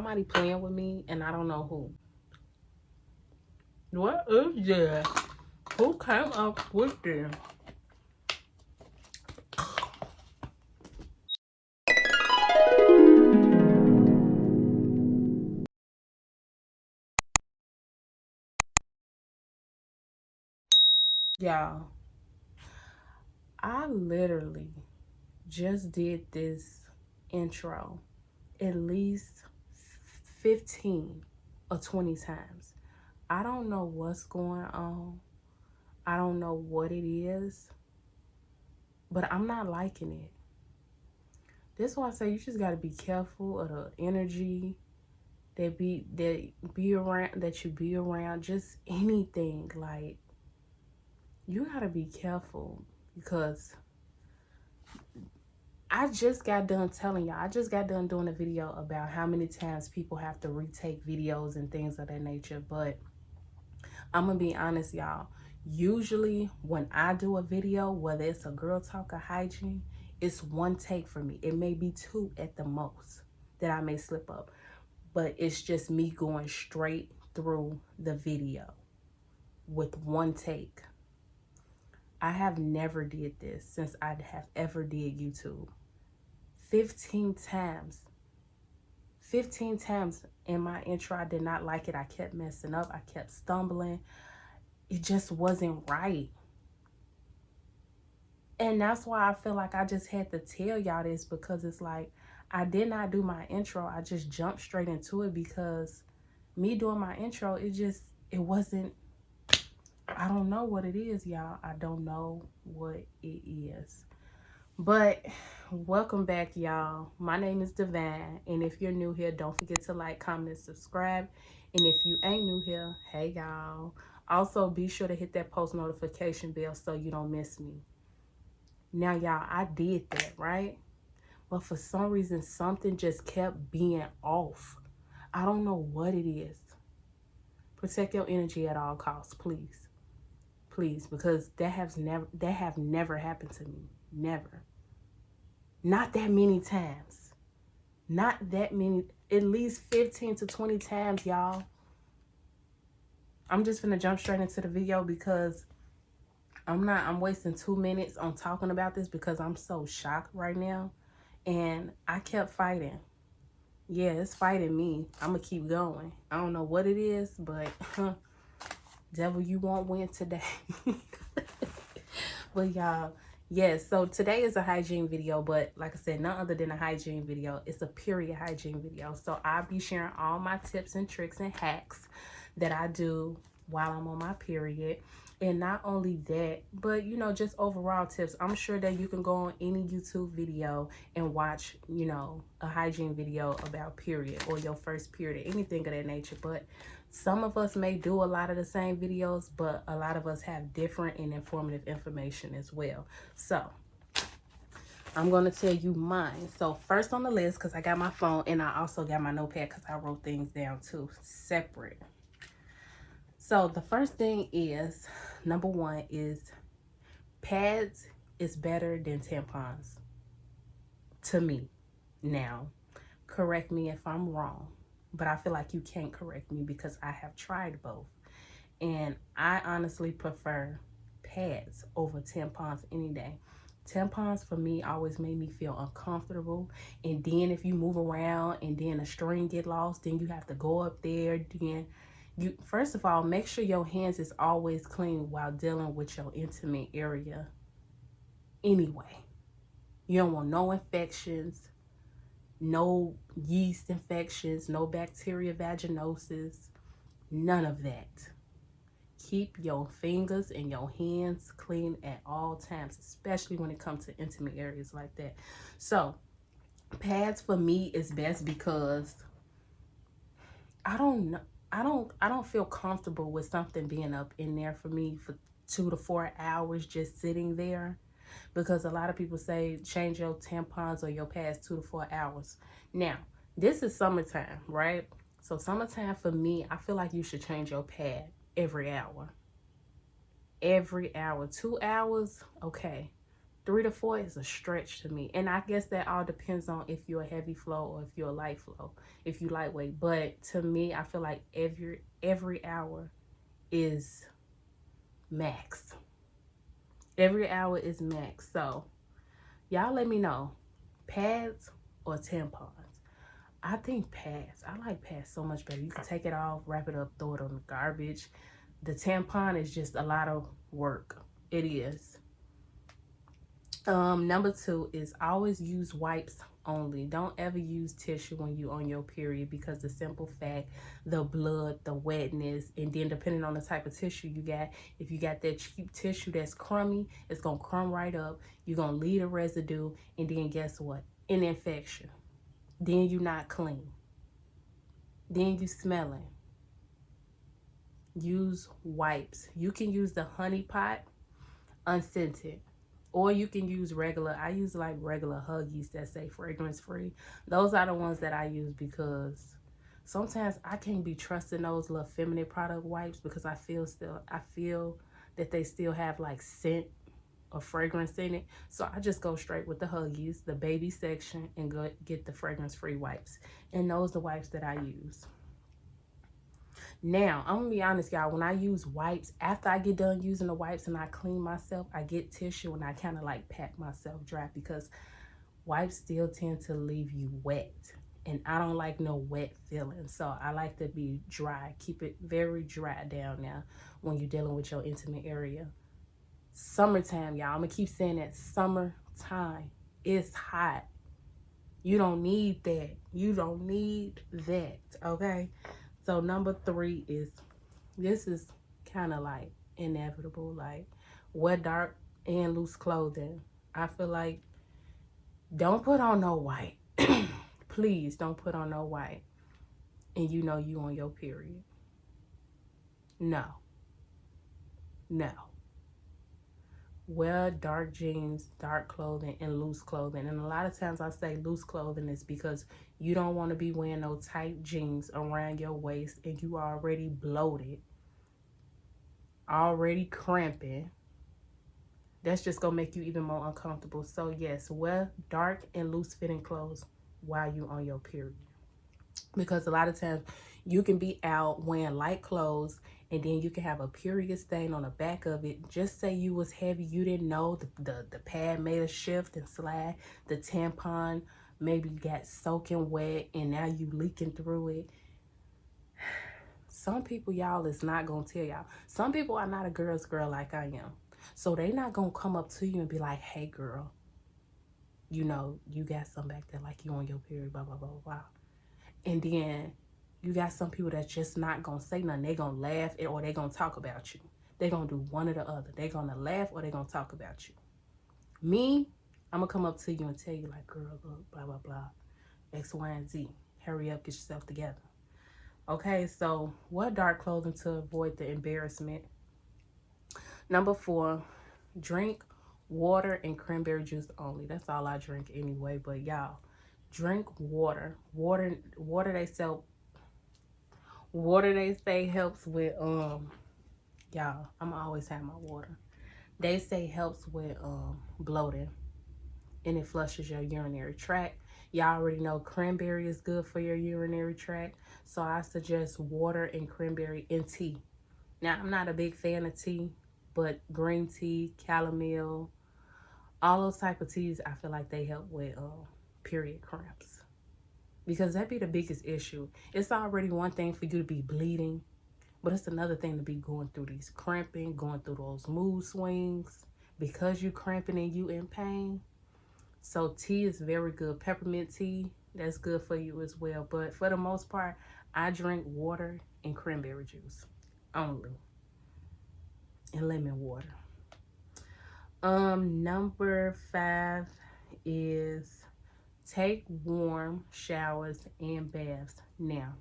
Somebody playing with me and I don't know who. What is that? Who came up with this? Y'all, I literally just did this intro at least 15 or 20 times. I don't know what's going on. I don't know what it is, but I'm not liking it. That's why I say you just got to be careful of the energy that you be around, just anything. Like, you got to be careful, because I just got done telling y'all, I just got done doing a video about how many times people have to retake videos and things of that nature. But I'm gonna be honest, y'all. Usually when I do a video, whether it's a girl talk or hygiene, it's one take for me. It may be two at the most that I may slip up, but it's just me going straight through the video with one take. I have never did this since I have ever did YouTube. 15 times. 15 times in my intro, I did not like it. I kept messing up. I kept stumbling. It just wasn't right. And that's why I feel like I just had to tell y'all this, because it's like, I did not do my intro. I just jumped straight into it, because me doing my intro, it wasn't, I don't know what it is, y'all. I don't know what it is. But welcome back, y'all. My name is Devine, and if you're new here, don't forget to like, comment, and subscribe. And if you ain't new here, hey y'all. Also, be sure to hit that post notification bell so you don't miss me. Now, y'all, I did that, right? But for some reason, something just kept being off. I don't know what it is. Protect your energy at all costs, please. Please, because that have never happened to me. Never. Not that many times. Not that many. At least 15 to 20 times, y'all. I'm just gonna jump straight into the video, because I'm wasting 2 minutes on talking about this, because I'm so shocked right now. And I kept fighting. Yeah, it's fighting me. I'm gonna keep going. I don't know what it is, but devil, you won't win today. But y'all, yes, so today is a hygiene video, but like I said, none other than a hygiene video. It's a period hygiene video. So I'll be sharing all my tips and tricks and hacks that I do while I'm on my period. And not only that, but you know, just overall tips. I'm sure that you can go on any YouTube video and watch, you know, a hygiene video about period or your first period, anything of that nature. But some of us may do a lot of the same videos, but a lot of us have different and informative information as well. So I'm going to tell you mine. So first on the list, because I got my phone and I also got my notepad, because I wrote things down too, separate. So the first thing is, number one is, pads is better than tampons to me. Now, correct me if I'm wrong, but I feel like you can't correct me because I have tried both. And I honestly prefer pads over tampons any day. Tampons for me always made me feel uncomfortable. And then if you move around and then a string get lost, then you have to go up there. Then you, first of all, make sure your hands is always clean while dealing with your intimate area anyway. You don't want no infections, no yeast infections, no bacteria vaginosis, none of that. Keep your fingers and your hands clean at all times, especially when it comes to intimate areas like that. So pads for me is best, because I don't feel comfortable with something being up in there for me for 2 to 4 hours just sitting there, because a lot of people say change your tampons or your pads 2 to 4 hours. Now, this is summertime, right? So summertime for me, I feel like you should change your pad every hour. Every hour. 2 hours, okay. 3 to 4 is a stretch to me. And I guess that all depends on if you're a heavy flow or if you're a light flow, if you lightweight. But to me, I feel like every hour is max. Every hour is max. So y'all let me know, pads or tampons? I think pads. I like pads so much better. You can take it off, wrap it up, throw it on the garbage. The tampon is just a lot of work. It is. Number 2 is always use wipes only. Don't ever use tissue when you on your period, because the simple fact, the blood, the wetness, and then depending on the type of tissue you got, if you got that cheap tissue that's crummy, it's gonna crumb right up. You're gonna leave a residue, and then guess what? An infection. Then you not clean. Then you smelling. Use wipes. You can use the honey pot unscented, or you can use regular. I use like regular Huggies that say fragrance free. Those are the ones that I use, because sometimes I can't be trusting those little feminine product wipes, because I feel that they still have like scent or fragrance in it. So I just go straight with the Huggies, the baby section, and go get the fragrance free wipes. And those are the wipes that I use. Now, I'm gonna be honest, y'all, when I use wipes, after I get done using the wipes and I clean myself, I get tissue and I kind of like pat myself dry, because wipes still tend to leave you wet. And I don't like no wet feeling. So I like to be dry. Keep it very dry down now when you're dealing with your intimate area. Summertime, y'all. I'm gonna keep saying that. Summertime. It's hot. You don't need that. You don't need that. Okay? So number 3 is, this is kind of like inevitable, like wear dark and loose clothing. I feel like don't put on no white. Please don't put on no white. And you know you on your period. No. No. Wear dark jeans, dark clothing, and loose clothing. And a lot of times I say loose clothing is because you don't want to be wearing no tight jeans around your waist and you already bloated, already cramping. That's just gonna make you even more uncomfortable. So yes, wear dark and loose fitting clothes while you on your period, because a lot of times you can be out wearing light clothes and then you can have a period stain on the back of it. Just say you was heavy, you didn't know, the pad made a shift and slide, the tampon maybe got soaking wet and now you leaking through it. Some people, y'all, is not gonna tell y'all. Some people are not a girl's girl like I am. So they not gonna come up to you and be like, hey girl, you know, you got something back there like you on your period, blah, blah, blah, blah. And then you got some people that's just not gonna say nothing. They gonna laugh or they gonna talk about you. They gonna do one or the other. They gonna laugh or they gonna talk about you. Me, I'm gonna come up to you and tell you like, girl, look, blah, blah, blah, X, Y, and Z. Hurry up, get yourself together. Okay, so wear dark clothing to avoid the embarrassment. Number 4, drink water and cranberry juice only. That's all I drink anyway, but y'all, drink water. Water they say helps with y'all, I'm always have my water. They say helps with bloating, and it flushes your urinary tract. Y'all already know cranberry is good for your urinary tract, so I suggest water and cranberry and tea. Now, I'm not a big fan of tea, but green tea, chamomile, all those type of teas, I feel like they help with period cramps, because that be the biggest issue. It's already one thing for you to be bleeding, but it's another thing to be going through these cramping, going through those mood swings because you cramping and you in pain. So tea is very good. Peppermint tea, that's good for you as well. But for the most part, I drink water and cranberry juice only, and lemon water. Number 5 is take warm showers and baths. Now,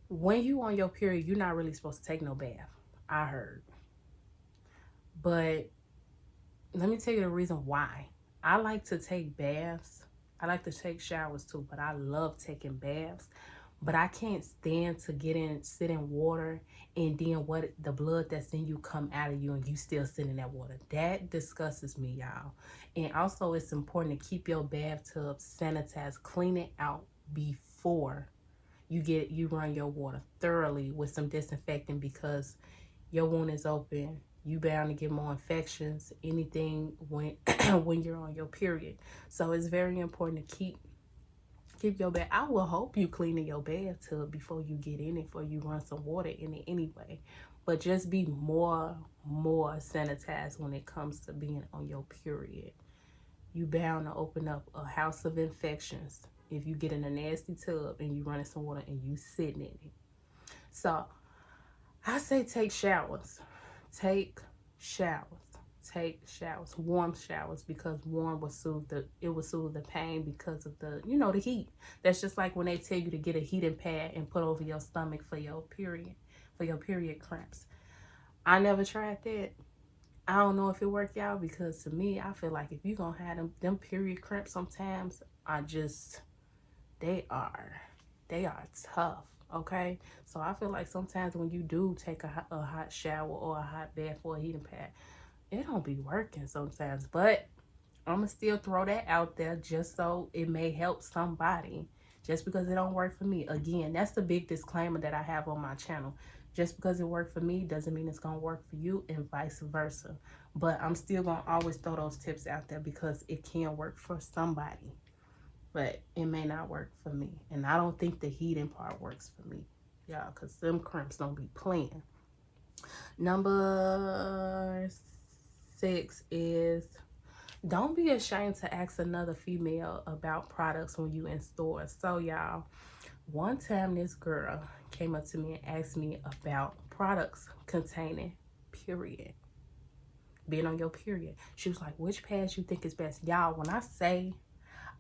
when you on your period, you're not really supposed to take no bath, I heard. But let me tell you the reason why. I like to take baths. I like to take showers too, but I love taking baths. But I can't stand to sit in water, and then what the blood that's in you come out of you and you still sit in that water. That disgusts me, y'all. And also it's important to keep your bathtub sanitized, clean it out before you run your water thoroughly with some disinfectant, because your wound is open. You bound to get more infections, anything when when you're on your period. So it's very important to keep your bed. I will hope you cleaning your bathtub before you get in it, before you run some water in it anyway. But just be more sanitized when it comes to being on your period. You bound to open up a house of infections if you get in a nasty tub and you running some water and you sitting in it. So I say take showers. Take showers. Take showers, warm showers, because warm will soothe the pain because of the heat. That's just like when they tell you to get a heating pad and put over your stomach for your period cramps. I never tried that. I don't know if it worked out, because to me, I feel like if you gonna have them period cramps, sometimes they are they are tough. Okay, so I feel like sometimes when you do take a hot shower or a hot bath or a heating pad, it don't be working sometimes. But I'm gonna still throw that out there just so it may help somebody. Just because it don't work for me, again, that's the big disclaimer that I have on my channel. Just because it worked for me doesn't mean it's gonna work for you, and vice versa. But I'm still gonna always throw those tips out there because it can work for somebody, but it may not work for me. And I don't think the heating part works for me, y'all, because them cramps don't be playing. Number 6 is, don't be ashamed to ask another female about products when you in stores. So y'all, one time this girl came up to me and asked me about products containing period, being on your period. She was like, which pads you think is best? Y'all, when I say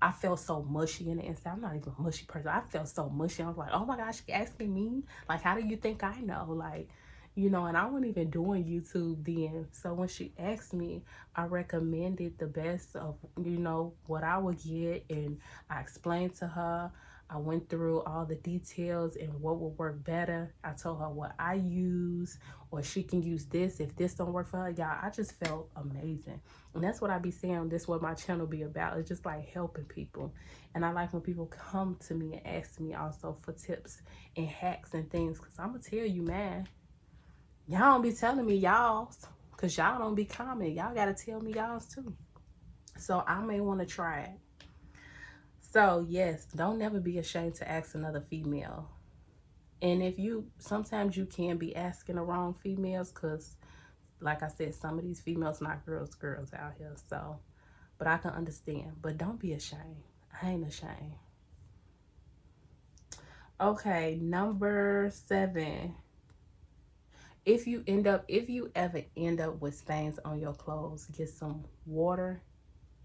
I felt so mushy in the inside, I'm not even a mushy person. I felt so mushy. I was like, oh my gosh, she asking me? Like, how do you think I know? Like, and I wasn't even doing YouTube then. So when she asked me, I recommended the best of, what I would get. And I explained to her. I went through all the details and what would work better. I told her what I use, or she can use this if this don't work for her. Y'all, I just felt amazing. And that's what I be saying. This is what my channel be about. It's just like helping people. And I like when people come to me and ask me also for tips and hacks and things. Because I'm going to tell you, man, y'all don't be telling me y'all's. Because y'all don't be commenting. Y'all got to tell me y'all's too. So I may want to try it. So yes, don't never be ashamed to ask another female. And sometimes you can be asking the wrong females, because like I said, some of these females not girls out here. So, but I can understand. But don't be ashamed. I ain't ashamed. Okay, number 7. If you ever end up with stains on your clothes, get some water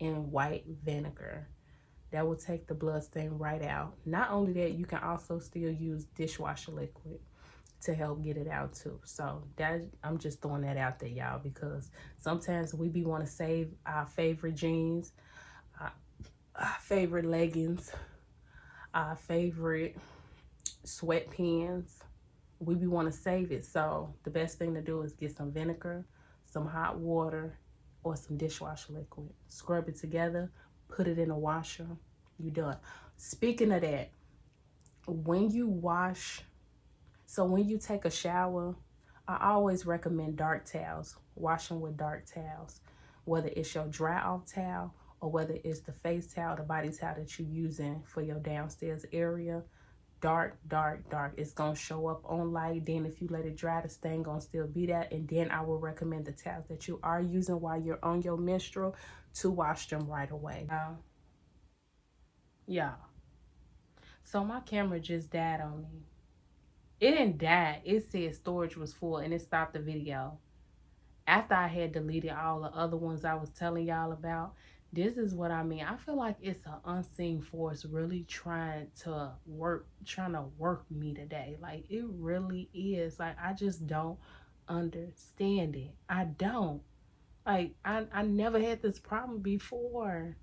and white vinegar. That will take the blood stain right out. Not only that, you can also still use dishwasher liquid to help get it out too. So I'm just throwing that out there, y'all, because sometimes we want to save our favorite jeans, our favorite leggings, our favorite sweatpants. We want to save it. So the best thing to do is get some vinegar, some hot water, or some dishwasher liquid. Scrub it together, put it in a washer. You done. Speaking of that, when you take a shower, I always recommend dark towels. Washing with dark towels, whether it's your dry off towel or whether it's the face towel, the body towel that you're using for your downstairs area. Dark. It's gonna show up on light. Then if you let it dry, the stain gonna still be there. And then I will recommend the towels that you are using while you're on your menstrual to wash them right away. Yeah. So my camera just died on me. It didn't die. It said storage was full and it stopped the video. After I had deleted all the other ones I was telling y'all about, this is what I mean. I feel like it's an unseen force really trying to work me today. Like, it really is. Like, I just don't understand it. I don't. Like, I never had this problem before.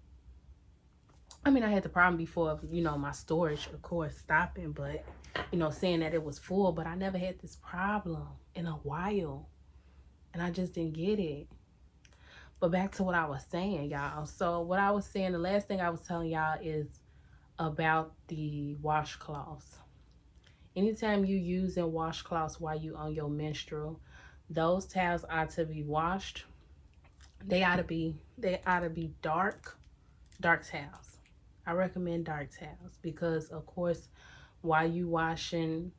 I mean, I had the problem before of, you know, my storage, of course, stopping, but, you know, saying that it was full, but I never had this problem in a while. And I just didn't get it. But back to what I was saying, y'all. So what I was saying, the last thing I was telling y'all is about the washcloths. Anytime you using washcloths while you on your menstrual, those towels are to be washed. They ought to be dark towels. I recommend dark towels because of course while you washing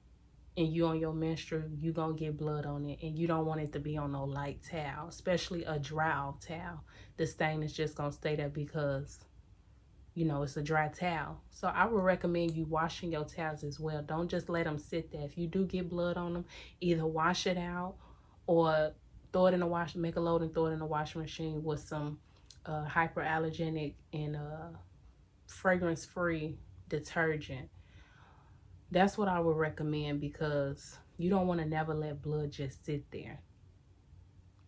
and you on your menstrual, you gonna get blood on it, and you don't want it to be on no light towel, especially a dry towel. The stain is just gonna stay there because, you know, it's a dry towel. So I would recommend you washing your towels as well. Don't just let them sit there. If you do get blood on them, either wash it out or throw it in the wash, make a load and throw it in the washing machine with some hyperallergenic and fragrance-free detergent. That's what I would recommend because you don't want to never let blood just sit there.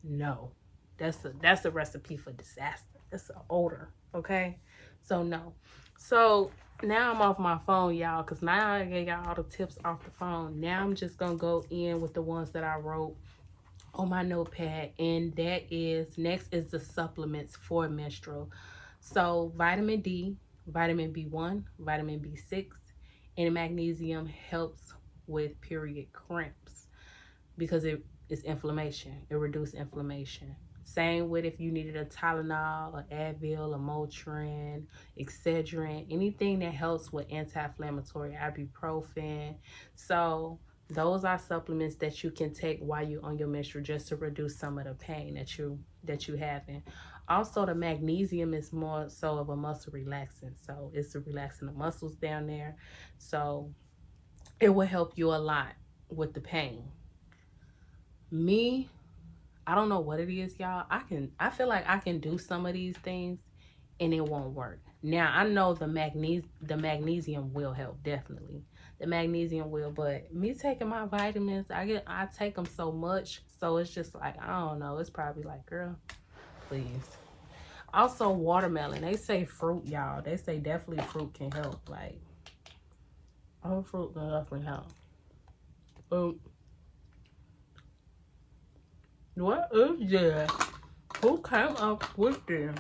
No, that's a recipe for disaster. That's an odor. Okay, so no. So now I'm off my phone, y'all, because now I gave y'all all the tips off the phone. Now I'm just gonna go in with the ones that I wrote on my notepad, and that is next is the supplements for menstrual. So vitamin D, vitamin B1, vitamin B6, and magnesium helps with period cramps because it is inflammation. It reduces inflammation. Same with if you needed a Tylenol, a Advil, a Motrin, Excedrin, anything that helps with anti-inflammatory, ibuprofen. So those are supplements that you can take while you're on your menstrual just to reduce some of the pain that you having. Also, the magnesium is more so of a muscle relaxant. So it's relaxing the muscles down there. So it will help you a lot with the pain. Me, I don't know what it is, y'all. I feel like I can do some of these things and it won't work. Now I know the magnesium will help, definitely. The magnesium will, but me taking my vitamins, I take them so much, so it's just like I don't know. It's probably like, girl, please. Also, watermelon. They say fruit, y'all. They say definitely fruit can help. Like, all fruit can definitely help. What is that? Who came up with this?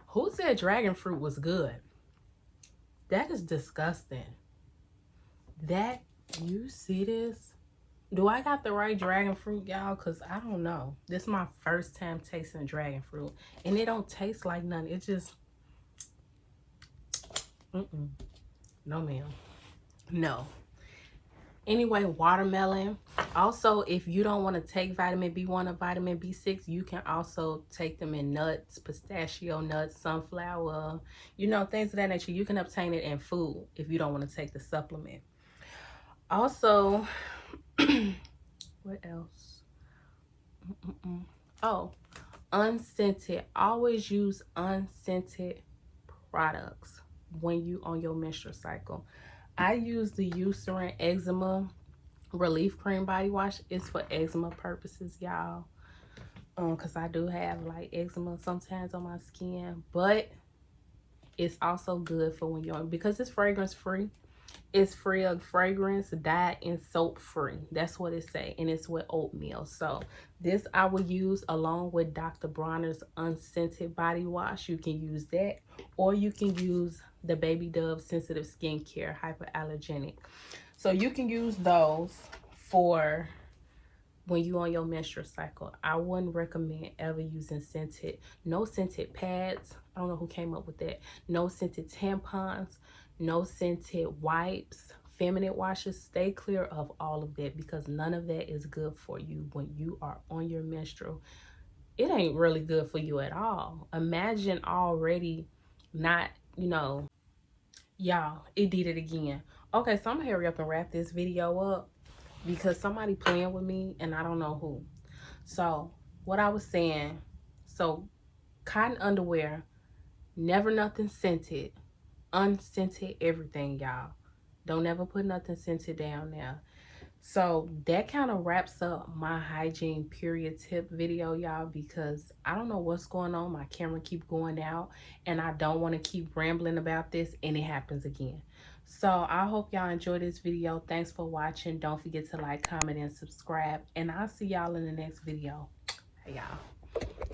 Who said dragon fruit was good? That is disgusting. That, you see this? Do I got the right dragon fruit, y'all? Because I don't know. This is my first time tasting dragon fruit. And it don't taste like nothing. It just, no ma'am. No. Anyway, watermelon. Also, if you don't want to take vitamin B1 or vitamin B6, you can also take them in nuts, pistachio nuts, sunflower, you know, things of that nature. You can obtain it in food if you don't want to take the supplement. Also, what else? Oh, unscented. Always use unscented products when you on your menstrual cycle. I use the Eucerin Eczema Relief Cream Body Wash. It's for eczema purposes, y'all. Because I do have like eczema sometimes on my skin. But it's also good for when you're, because it's fragrance free. It's free of fragrance, dye, and soap free. That's what it say. And it's with oatmeal. So this I will use along with Dr. Bronner's unscented body wash. You can use that. Or you can use the Baby Dove Sensitive Skincare Hyperallergenic. So you can use those for when you on your menstrual cycle. I wouldn't recommend ever using scented. No scented pads. I don't know who came up with that. No scented tampons. No scented wipes, feminine washes. Stay clear of all of that because none of that is good for you when you are on your menstrual. It ain't really good for you at all. Imagine already not, you know, y'all, it did it again. Okay, so I'm gonna hurry up and wrap this video up because somebody playing with me and I don't know who. So what I was saying, so cotton underwear, never nothing scented. Unscented everything, y'all. Don't ever put nothing scented down there. So that kind of wraps up my hygiene period tip video, y'all, because I don't know what's going on. My camera keep going out and I don't want to keep rambling about this and it happens again. So I hope y'all enjoyed this video. Thanks for watching. Don't forget to like, comment, and subscribe. And I'll see y'all in the next video. Hey, y'all.